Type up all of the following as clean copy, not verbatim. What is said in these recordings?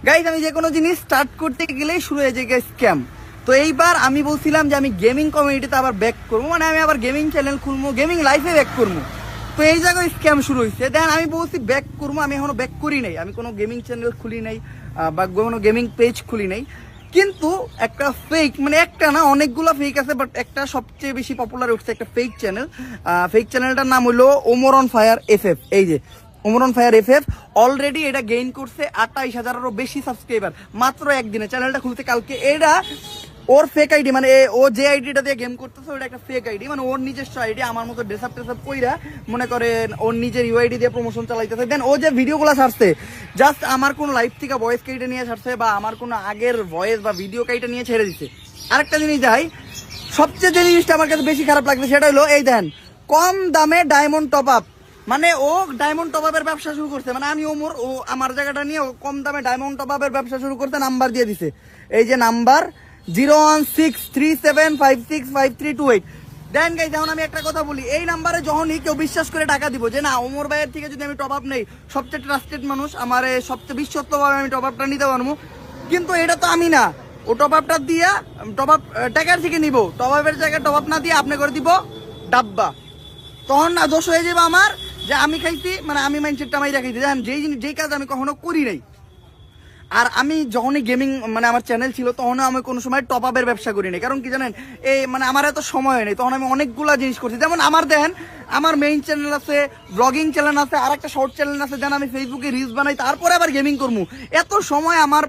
Guys আমি যে কোনো জিনিস স্টার্ট করতে গেলেই শুরু হয়ে যায় স্ক্যাম। তো এইবার আমি বলছিলাম যে আমি গেমিং কমিউনিটিতে আবার ব্যাক করবো, মানে আমি আবার গেমিং চ্যানেল খুলবো, গেমিং লাইফে ব্যাক করবো। তো এই জায়গায় স্ক্যাম শুরু হয়েছে। দেন আমি বলছি ব্যাক করবো, আমি এখনো ব্যাক করি নাই, আমি কোনো গেমিং চ্যানেল খুলি নাই বা কোনো গেমিং পেজ খুলি নাই। কিন্তু একটা ফেক, মানে একটা না অনেকগুলো ফেক আছে, বাট একটা সবচেয়ে বেশি পপুলার উঠছে একটা ফেক চ্যানেল। ফেক চ্যানেলটার নাম হলো ওমর অন ফায়ার এফএফ। এই যে Omar on fire FF already এটা গেইন করছে 28,000-এরও বেশি সাবস্ক্রাইবার মাত্র একদিনে। চ্যানেলটা খুলতে কালকে। এটা ওর ফেক আইডি, মানে ও যে আইডিটা দিয়ে গেম করতেছে ওটা একটা ফেক আইডি, মানে ওর নিজস্ব আইডি। আমার মতো ড্রেসআপ টেসআপ কইরা মনে করেন ওর নিজের ইউআইডি দিয়ে প্রমোশন চালাইতেছে। দেন ও যে ভিডিওগুলো ছাড়ছে জাস্ট আমার কোনো লাইভ থেকে ভয়েস কেটে নিয়ে ছাড়ছে, বা আমার কোনো আগের ভয়েস বা ভিডিও কেটে নিয়ে ছেড়ে দিচ্ছে। আরেকটা জিনিস যাই, সবচেয়ে যে জিনিসটা আমার কাছে বেশি খারাপ লাগছে সেটা হলো এই দেন কম দামে ডায়মন্ড টপ আপ। মানে ও ডায়মন্ড টপ আপের ব্যবসা শুরু করছে, মানে আমি ওমর ও আমার জায়গাটা নিয়ে ও কম দামে ডায়মন্ড টপ আপের ব্যবসা শুরু করতে নাম্বার দিয়ে দিছে। এই যে নাম্বার 01637565328। দেন গাইজ যেমন আমি একটা কথা বলি, এই নাম্বারে যখনই কেউ বিশ্বাস করে টাকা দিব যে না ওমর ভাইয়ের থেকে যদি আমি টপ আপ নেই, সবচেয়ে ট্রাস্টেড মানুষ, আমার সবচেয়ে বিশ্বস্তভাবে আমি টপ আপটা নিতে পারবো। কিন্তু এটা তো আমি না, ও টপ আপটা দিয়া টপ আপ টাকার থেকে নিব, টপ আপের জায়গায় টপ আপ না দিয়ে আপনি করে দিব ডাব্বা। তখন না দোষ হয়ে যাবে আমার যে আমি খাইছি, মানে আমি মাইন্ডসেটটা মাইরা খাইছি। জানেন যেই কাজ আমি কখনো করি নাই। আর আমি যখনই গেমিং মানে আমার চ্যানেল ছিল তখনও আমি কোনো সময় টপ আপের ব্যবসা করি নাই। কারণ কি জানেন, এই মানে আমার এত সময় নেই, তখন আমি অনেকগুলা জিনিস করছি। যেমন আমার দেখেন আমার মেইন চ্যানেল আছে, ব্লগিং চ্যানেল আছে, আর একটা শর্ট চ্যানেল আছে, যেন আমি ফেসবুকে রিলস বানাই, তারপরে আবার গেমিং করবো। এত সময় আমার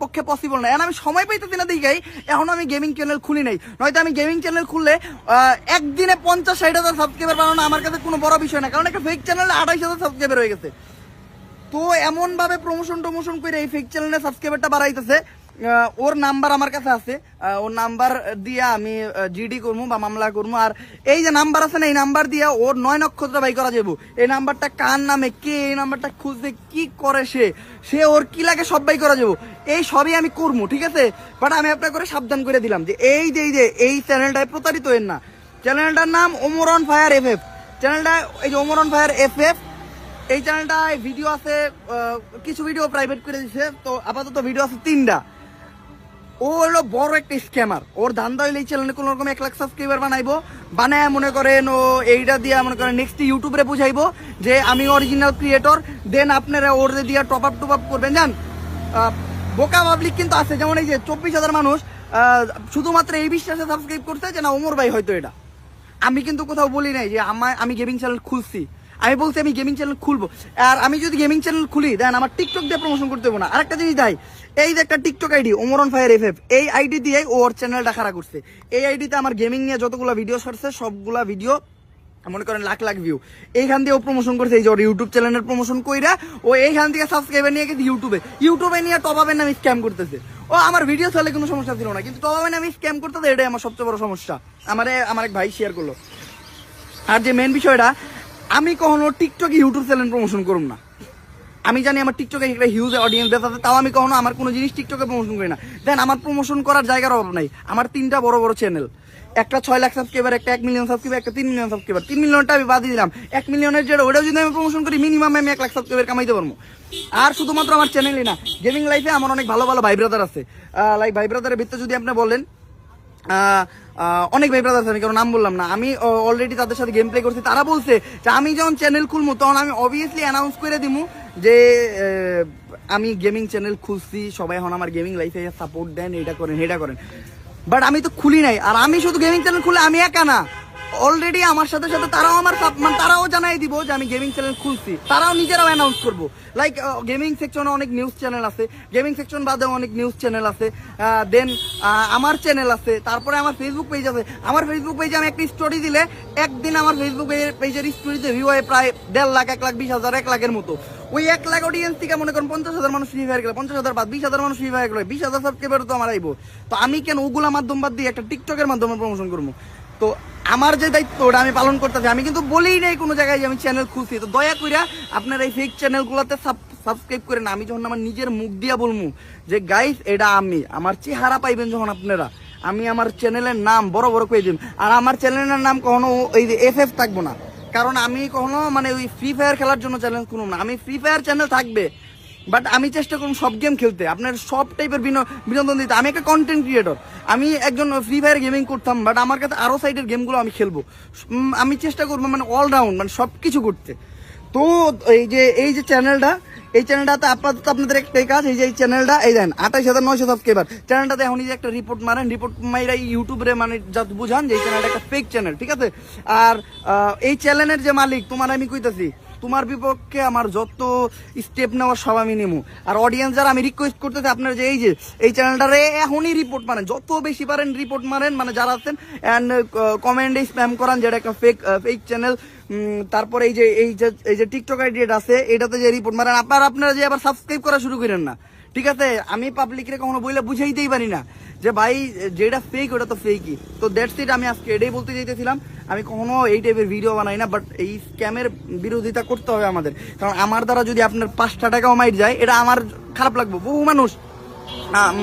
পক্ষে পসিবল না, আমি সময় পাইতেছি না দিকেই এখন আমি গেমিং চ্যানেল খুলি নাই। নয়তো আমি গেমিং চ্যানেল খুললে একদিনে 50-60 হাজার সাবস্ক্রাইবার বানানো আমার কাছে কোনো বড় বিষয় না। কারণ একটা ফেক চ্যানেলে 28,000 সাবস্ক্রাইবার হয়ে গেছে। তো এমন ভাবে প্রমোশন করে এই ফেক চ্যানেলে সাবস্ক্রাইবারটা বাড়াইতেছে। ওর নাম্বার আমার কাছে আছে, ওর নাম্বার দিয়ে আমি জিডি করবো বা মামলা করবো। আর এই যে নাম্বার আছে না, এই নাম্বার দিয়ে ওর 9 নক্ষত্র বাই করা যাবো। এই নাম্বারটা কার নামে, কে এই নাম্বারটা খুঁজতে কি করে, সে ওর কি লাগে সব বাই করা যাবো। এই সবই আমি করবো, ঠিক আছে। বাট আমি আপনার করে সাবধান করে দিলাম যে এই চ্যানেলটায় প্রতারিত হন না। চ্যানেলটার নাম ওমর অন ফায়ার এফএফ। চ্যানেলটা এই যে ওমর অন ফায়ার এফএফ, এই চ্যানেলটায় ভিডিও আছে, কিছু ভিডিও প্রাইভেট করে দিছে। তো আপাতত ভিডিও আছে 3টা। ও হলো বড় একটা স্ক্যামার। ওর ধান্দা হইলে এই চ্যানেলে কোন রকম 1 লাখ সাবস্ক্রাইবার বানাইবো, বানায় মনে করেন ও এইটা দিয়ে মনে করেন নেক্সট ইউটিউবে বুঝাইবো যে আমি অরিজিনাল ক্রিয়েটর। দেন আপনারা ওর দিয়ে টপ আপ করবেন। জান বোকা পাবলিক কিন্তু আছে, যেমন এই যে 24,000 মানুষ শুধুমাত্র এই বিশ্বাসে সাবস্ক্রাইব করছে যে না ওমর ভাই হয়তো এটা। আমি কিন্তু কোথাও বলি নাই যে আমি গেমিং চ্যানেল খুলছি, আমি বলছি আমি গেমিং চ্যানেল খুলবো। আর আমি যদি গেমিং চ্যানেল খুলি দেন আমার টিকটক দিয়ে প্রমোশন করতে হবে না। আরেকটা জিনিস দেয়, এই যে একটা TikTok ID Omar on fire FF, এই আইডি দিয়ে ওর চ্যানেলটা খাড়া করছে। এই আইডিতে আমার গেমিং নিয়ে যতগুলো ভিডিও ছাড়ছে সবগুলা ভিডিও মনে করেন লাখ লাখ ভিউ। এইখান দিয়ে ও প্রমোশন করছে। এই যে ওর ইউটিউব চ্যানেলের প্রমোশন কইরা ও এইখান থেকে সাবস্ক্রাইবার নিয়ে গেছে ইউটিউবে নিয়ে টপ আপের নামে স্ক্যাম করতেছে। ও আমার ভিডিও চালে কোনো সমস্যা ছিল না, কিন্তু টপ আপের নামে স্ক্যাম করতেছে, এটাই আমার সবচেয়ে বড় সমস্যা। আমার এক ভাই শেয়ার করলো। আর যে মেন বিষয়টা, আমি কখনো টিকটকে ইউটিউব চ্যানেল প্রমোশন করব না। আমি জানি আমার টিকটকে একটা হিউজ অডিয়েন্স বেস আছে, তাও আমি কখনো আমার কোনো জিনিস টিকটকে প্রমোশন করি না। দেন আমার প্রমোশন করার জায়গার অভাব নাই। আমার 3টা বড় বড় চ্যানেল, একটা 6 লাখ সাবস্ক্রাইবার, একটা 1 মিলিয়ন সাবস্ক্রাইবার, একটা 3 মিলিয়ন সাবস্ক্রাইবার। 3 মিলিয়নটা আমি বাদ দিলাম, 1 মিলিয়নের যেটা ওটাও যদি আমি প্রমোশন করি মিনিমাম আমি 1 লাখ সাবস্ক্রাইবার কামাইতে পারবো। আর শুধুমাত্র আমার চ্যানেলই না, গেমিং লাইফে আমার অনেক ভালো ভালো ভাই ব্রাদার আছে। লাইক ভাই ব্রাদারের ভিতরে যদি আপনি বলেন অনেক ভাই ব্রাদার আছে, আমি কারো নাম বললাম না, আমি অলরেডি তাদের সাথে গেম প্লে করছি। তারা বলছে যে আমি যখন চ্যানেল খুলবো তখন আমি অবভিয়াসলি অ্যানাউন্স করে দিব যে আমি গেমিং চ্যানেল খুলছি, সবাই এখন আমার গেমিং লাইফে সাপোর্ট দেন, এটা করেন এটা করেন। বাট আমি তো খুলি নাই। আর আমি শুধু গেমিং চ্যানেল খুলে আমি একা না, অলরেডি আমার সাথে সাথে তারাও আমার তারাও জানাই দিব যে আমি গেমিং চ্যানেল খুলছি। তারাও নিজেরাও অ্যানাউন্স করবো। লাইক গেমিং সেকশনে অনেক নিউজ চ্যানেল আছে, গেমিং সেকশন বাদেও অনেক নিউজ চ্যানেল আছে। দেন আমার চ্যানেল আছে, তারপরে আমার ফেসবুক পেজ আছে। আমার ফেসবুক পেজে আমি একটা স্টোরি দিলে একদিন আমার ফেসবুক পেজের স্টোরিতে ভিউ হয় প্রায় 1.5 লাখ, 1,20,000, 1 লাখের মতো। ওই 1 লাখ অডিয়েন্স থেকে মনে করেন 50,000 মানুষ ফ্রি ফায়ার গেলে, 50,000 বাদ 20,000 মানুষ ফ্রি ফায়ার গেলে 20,000 সাবস্ক্রাইবার তো আমার আইবো। তো আমি কেন ওগুলা মাধ্যম বাদ দিয়ে একটা টিকটকের মাধ্যমে প্রমোশন করবো? তো আমার যে দায়িত্ব ওটা আমি পালন করতেছি। আমি কিন্তু বলেই নাই কোনো জায়গায় যে আমি চ্যানেল খুলছি। তো দয়া করে আপনারা এই ফেক চ্যানেলগুলোতে সাবস্ক্রাইব করে না। আমি যখন আমার নিজের মুখ দিয়া বলবো যে গাইস এটা আমি, আমার চেহারা পাইবেন যখন আপনারা, আমি আমার চ্যানেলের নাম বড় বড় করে দিন। আর আমার চ্যানেলের নাম কখনো ওই যে এফএফ থাকবো না, কারণ আমি কখনো মানে ওই ফ্রি ফায়ার খেলার জন্য চ্যানেল খুলব না। আমি ফ্রি ফায়ার চ্যানেল থাকবে, বাট আমি চেষ্টা করুন সব গেম খেলতে, আপনার সব টাইপের বিনোদন দিতে। আমি একটা কন্টেন্ট ক্রিয়েটর, আমি একজন ফ্রি ফায়ার গেমিং করতাম, বাট আমার কাছে আরো সাইডের গেমগুলো আমি খেলবো। আমি চেষ্টা করবো মানে অলরাউন্ড মানে সব কিছু করতে। তো এই যে চ্যানেলটা, এই চ্যানেলটাতে আপাতত আপনাদের একটাই কাজ, এই যে এই চ্যানেলটা, এই দেন 28,900 সাবস্ক্রাইবার চ্যানেলটাতে এখন এই যে একটা রিপোর্ট মারেন, রিপোর্ট মাইরা ইউটিউবে মানে যা বুঝান যে এই চ্যানেলটা একটা ফেক চ্যানেল, ঠিক আছে? আর এই চ্যানেলের যে মালিক তোমার আমি কইতাছি, তোমার বিপক্ষে আমার যত স্টেপ নেওয়ার সব আমি নেবো। আর অডিয়েন্স যারা, আমি রিকোয়েস্ট করতেছি আপনারা যে এই চ্যানেলটারে এখনই রিপোর্ট মারেন, যত বেশি পারেন রিপোর্ট মারেন, মানে যারা আছেন অ্যান্ড কমেন্টে স্প্যাম করান যেটা একটা ফেক চ্যানেল। তারপরে এই যে টিকটক আইডি আছে এটাতে যে রিপোর্ট মারেন, আপনারা যে আবার সাবস্ক্রাইব করা শুরু করেন না, ঠিক আছে? আমি পাবলিকরে কখনো বইলে বুঝাইতেই পারি না যে ভাই যেটা ফেক ওটা তো ফেকই। তো দ্যাটস ইট, আমি আজকে এটাই বলতে চাইতেছিলাম। আমি কখনো এই টাইপের ভিডিও বানাই না, বাট এই স্ক্যামের বিরোধিতা করতে হবে আমাদের, কারণ আমার দ্বারা যদি আপনার 5টা টাকাও মাইর যায় এটা আমার খারাপ লাগবে। বহু মানুষ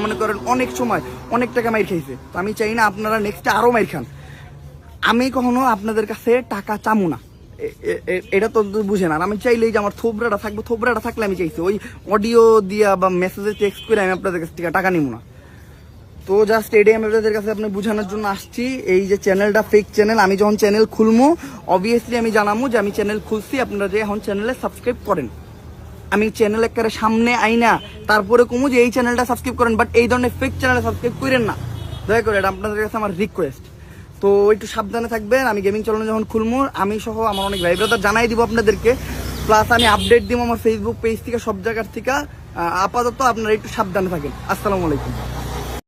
মনে করেন অনেক সময় অনেক টাকা মাইর খাইছে, তো আমি চাই না আপনারা নেক্সটে আরো মাইর খান। আমি কখনো আপনাদের কাছে টাকা চামু না, এটা তো বুঝে না। আমি চাইলেই যে আমার থোবরাটা থাকবে, থোবরাটা থাকলে আমি চাইছি ওই অডিও দিয়া বা মেসেজে টেক্সট করে আমি আপনাদের কাছ থেকে টাকা নিব না। তো জাস্ট এটাই আমি আপনাদের কাছে আপনি বোঝানোর জন্য আসছি। এই যে চ্যানেলটা ফেক চ্যানেল, আমি যখন চ্যানেল খুলবো অবভিয়াসলি আমি জানাবো যে আমি চ্যানেল খুলছি, আপনারা যে এখন চ্যানেলে সাবস্ক্রাইব করেন। আমি চ্যানেল একেবারে সামনে আইনা তারপরে কমু যে এই চ্যানেলটা সাবস্ক্রাইব করেন, বাট এই ধরনের ফেক চ্যানেলে সাবস্ক্রাইব করেন না, দয়া করে। এটা আপনাদের কাছে আমার রিকোয়েস্ট। তো একটু সাবধানে থাকবেন। আমি গেমিং চ্যানেল যখন খুলবো আমি সহ আমার অনেক ভাই ব্রাদার জানাই দিব আপনাদেরকে, প্লাস আমি আপডেট দিব আমার ফেসবুক পেজ থেকে, সব জায়গার থেকে। আপাতত আপনারা একটু সাবধানে থাকেন। আসসালামু আলাইকুম।